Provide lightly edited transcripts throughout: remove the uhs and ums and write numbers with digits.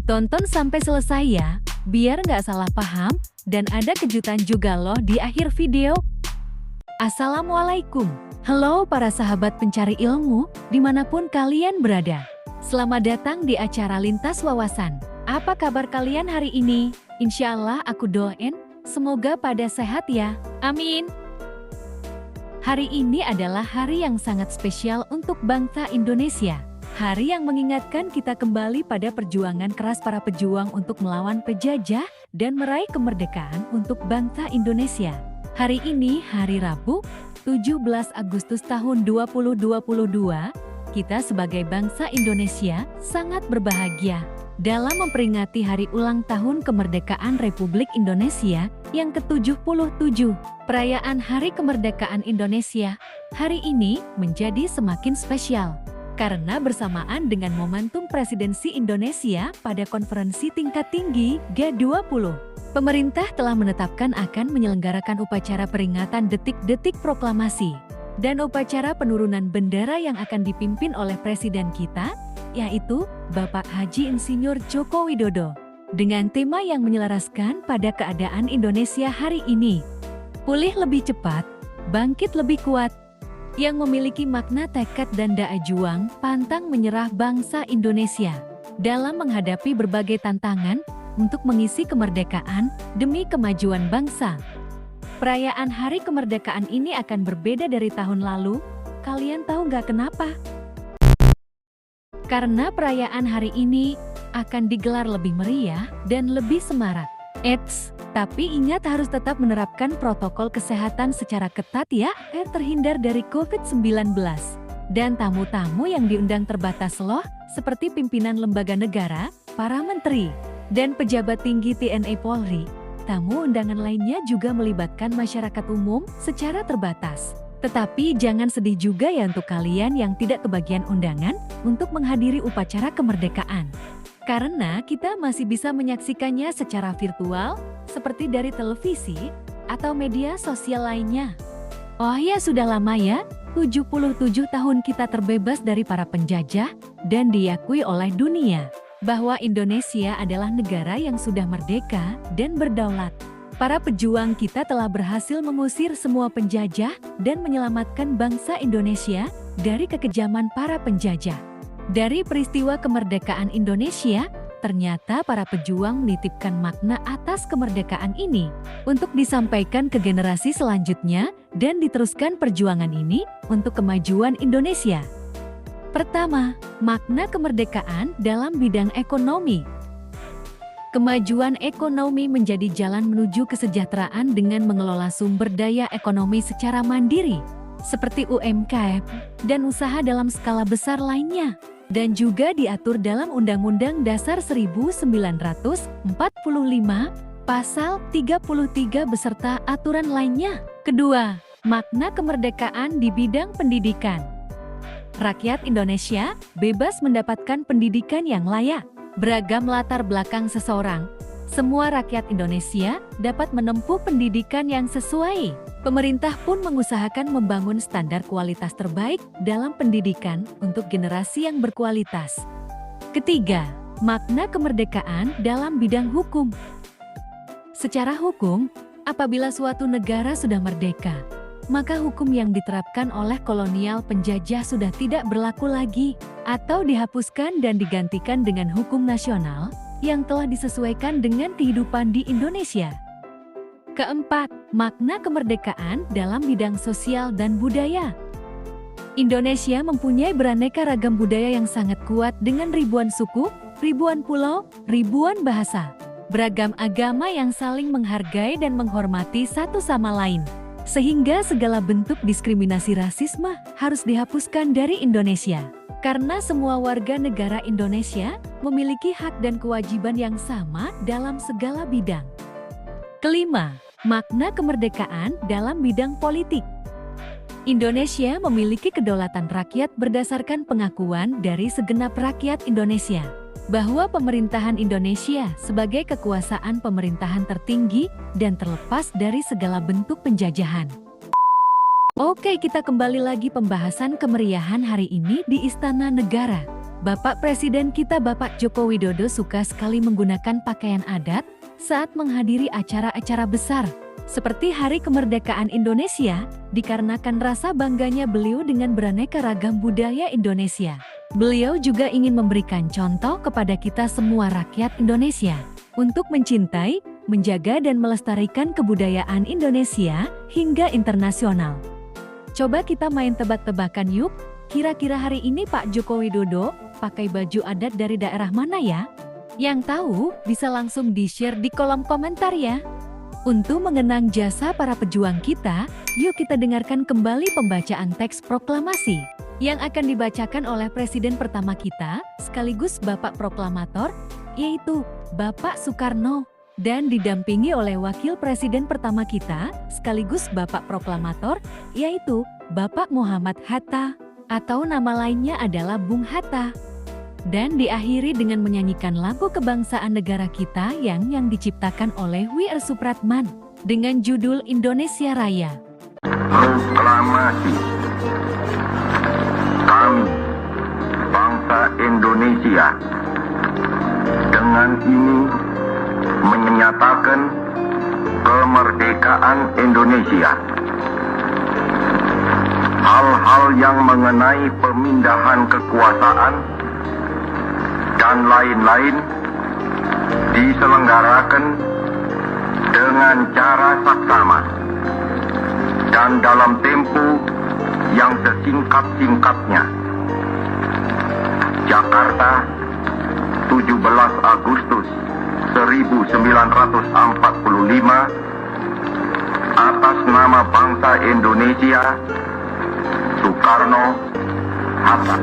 Tonton sampai selesai ya, biar nggak salah paham, dan ada kejutan juga loh di akhir video. Assalamualaikum. Halo para sahabat pencari ilmu, dimanapun kalian berada. Selamat datang di acara Lintas Wawasan. Apa kabar kalian hari ini? Insya Allah aku doain, semoga pada sehat ya. Amin. Hari ini adalah hari yang sangat spesial untuk bangsa Indonesia. Hari yang mengingatkan kita kembali pada perjuangan keras para pejuang untuk melawan penjajah dan meraih kemerdekaan untuk bangsa Indonesia. Hari ini, hari Rabu, 17 Agustus tahun 2022, kita sebagai bangsa Indonesia sangat berbahagia dalam memperingati hari ulang tahun kemerdekaan Republik Indonesia yang ke-77. Perayaan Hari Kemerdekaan Indonesia hari ini menjadi semakin spesial karena bersamaan dengan momentum presidensi Indonesia pada konferensi tingkat tinggi G20. Pemerintah telah menetapkan akan menyelenggarakan upacara peringatan detik-detik proklamasi dan upacara penurunan bendera yang akan dipimpin oleh Presiden kita, yaitu Bapak Haji Insinyur Joko Widodo, dengan tema yang menyelaraskan pada keadaan Indonesia hari ini. Pulih lebih cepat, bangkit lebih kuat, yang memiliki makna tekad dan daya juang pantang menyerah bangsa Indonesia dalam menghadapi berbagai tantangan untuk mengisi kemerdekaan demi kemajuan bangsa. Perayaan Hari Kemerdekaan ini akan berbeda dari tahun lalu. Kalian tahu nggak kenapa? Karena perayaan hari ini akan digelar lebih meriah dan lebih semarak. Eits, tapi ingat harus tetap menerapkan protokol kesehatan secara ketat ya, terhindar dari COVID-19. Dan tamu-tamu yang diundang terbatas loh, seperti pimpinan lembaga negara, para menteri, dan pejabat tinggi TNI Polri. Tamu undangan lainnya juga melibatkan masyarakat umum secara terbatas. Tetapi jangan sedih juga ya untuk kalian yang tidak kebagian undangan untuk menghadiri upacara kemerdekaan. Karena kita masih bisa menyaksikannya secara virtual, seperti dari televisi atau media sosial lainnya. Oh ya, sudah lama ya, 77 tahun kita terbebas dari para penjajah dan diakui oleh dunia bahwa Indonesia adalah negara yang sudah merdeka dan berdaulat. Para pejuang kita telah berhasil mengusir semua penjajah dan menyelamatkan bangsa Indonesia dari kekejaman para penjajah. Dari peristiwa kemerdekaan Indonesia, ternyata para pejuang menitipkan makna atas kemerdekaan ini untuk disampaikan ke generasi selanjutnya dan diteruskan perjuangan ini untuk kemajuan Indonesia. Pertama, makna kemerdekaan dalam bidang ekonomi. Kemajuan ekonomi menjadi jalan menuju kesejahteraan dengan mengelola sumber daya ekonomi secara mandiri, seperti UMKM dan usaha dalam skala besar lainnya, dan juga diatur dalam Undang-Undang Dasar 1945, Pasal 33 beserta aturan lainnya. Kedua, makna kemerdekaan di bidang pendidikan. Rakyat Indonesia bebas mendapatkan pendidikan yang layak. Beragam latar belakang seseorang, semua rakyat Indonesia dapat menempuh pendidikan yang sesuai. Pemerintah pun mengusahakan membangun standar kualitas terbaik dalam pendidikan untuk generasi yang berkualitas. Ketiga, makna kemerdekaan dalam bidang hukum. Secara hukum, apabila suatu negara sudah merdeka, maka hukum yang diterapkan oleh kolonial penjajah sudah tidak berlaku lagi atau dihapuskan dan digantikan dengan hukum nasional yang telah disesuaikan dengan kehidupan di Indonesia. Keempat, makna kemerdekaan dalam bidang sosial dan budaya. Indonesia mempunyai beraneka ragam budaya yang sangat kuat dengan ribuan suku, ribuan pulau, ribuan bahasa, beragam agama yang saling menghargai dan menghormati satu sama lain. Sehingga segala bentuk diskriminasi rasisme harus dihapuskan dari Indonesia. Karena semua warga negara Indonesia memiliki hak dan kewajiban yang sama dalam segala bidang. Kelima, makna kemerdekaan dalam bidang politik. Indonesia memiliki kedaulatan rakyat berdasarkan pengakuan dari segenap rakyat Indonesia bahwa pemerintahan Indonesia sebagai kekuasaan pemerintahan tertinggi dan terlepas dari segala bentuk penjajahan. Oke, kita kembali lagi pembahasan kemeriahan hari ini di Istana Negara. Bapak Presiden kita Bapak Joko Widodo suka sekali menggunakan pakaian adat saat menghadiri acara-acara besar, seperti Hari Kemerdekaan Indonesia, dikarenakan rasa bangganya beliau dengan beraneka ragam budaya Indonesia. Beliau juga ingin memberikan contoh kepada kita semua rakyat Indonesia untuk mencintai, menjaga dan melestarikan kebudayaan Indonesia hingga internasional. Coba kita main tebak-tebakan yuk, kira-kira hari ini Pak Joko Widodo pakai baju adat dari daerah mana ya? Yang tahu bisa langsung di-share di kolom komentar ya. Untuk mengenang jasa para pejuang kita, yuk kita dengarkan kembali pembacaan teks proklamasi yang akan dibacakan oleh Presiden pertama kita, sekaligus Bapak Proklamator, yaitu Bapak Soekarno, dan didampingi oleh Wakil Presiden pertama kita, sekaligus Bapak Proklamator, yaitu Bapak Muhammad Hatta, atau nama lainnya adalah Bung Hatta. Dan diakhiri dengan menyanyikan lagu kebangsaan negara kita yang diciptakan oleh W.R. Supratman dengan judul Indonesia Raya. Proklamasi. Kami, bangsa Indonesia, dengan ini menyatakan kemerdekaan Indonesia. Hal-hal yang mengenai pemindahan kekuasaan dan lain-lain diselenggarakan dengan cara saksama dan dalam tempo yang sesingkat-singkatnya. Jakarta, 17 Agustus 1945, atas nama bangsa Indonesia, Soekarno Hatta.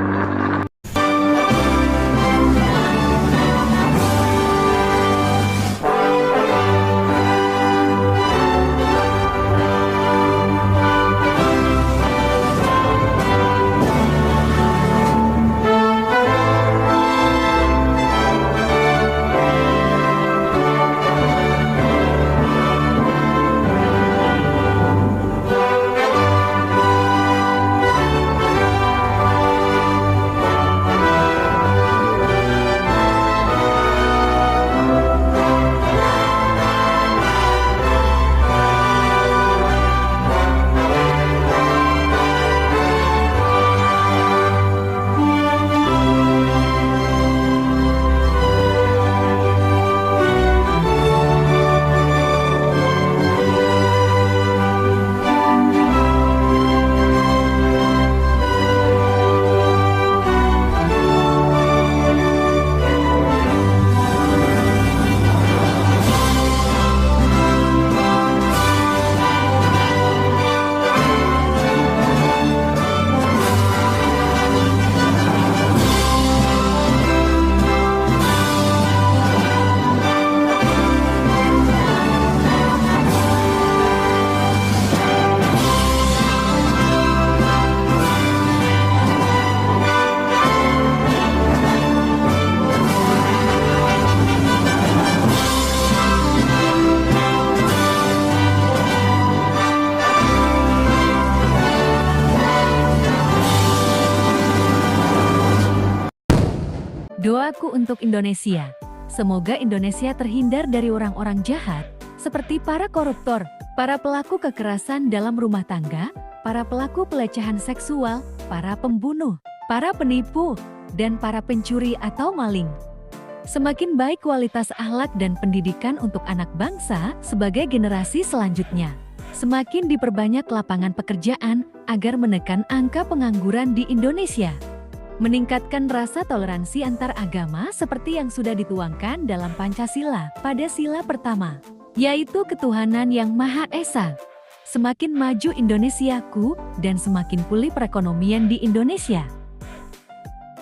Doaku untuk Indonesia. Semoga Indonesia terhindar dari orang-orang jahat, seperti para koruptor, para pelaku kekerasan dalam rumah tangga, para pelaku pelecehan seksual, para pembunuh, para penipu, dan para pencuri atau maling. Semakin baik kualitas akhlak dan pendidikan untuk anak bangsa sebagai generasi selanjutnya. Semakin diperbanyak lapangan pekerjaan agar menekan angka pengangguran di Indonesia. Meningkatkan rasa toleransi antar agama seperti yang sudah dituangkan dalam Pancasila pada sila pertama, yaitu ketuhanan yang Maha Esa. Semakin maju Indonesiaku dan semakin pulih perekonomian di Indonesia.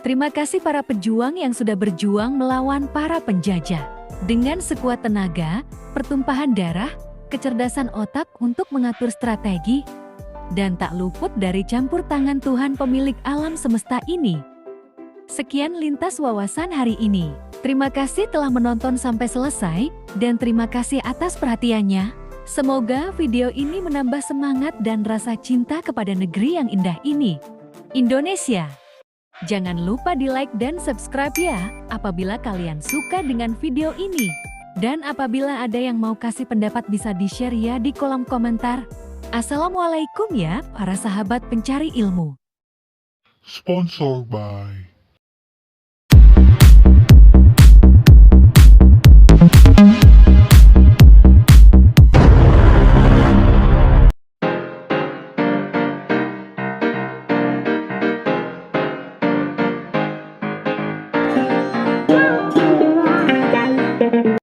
Terima kasih para pejuang yang sudah berjuang melawan para penjajah. Dengan sekuat tenaga, pertumpahan darah, kecerdasan otak untuk mengatur strategi, dan tak luput dari campur tangan Tuhan pemilik alam semesta ini. Sekian lintas wawasan hari ini. Terima kasih telah menonton sampai selesai, dan terima kasih atas perhatiannya. Semoga video ini menambah semangat dan rasa cinta kepada negeri yang indah ini, Indonesia. Jangan lupa di-like dan subscribe ya, apabila kalian suka dengan video ini. Dan apabila ada yang mau kasih pendapat bisa di-share ya di kolom komentar. Assalamualaikum ya, para sahabat pencari ilmu. Sponsored by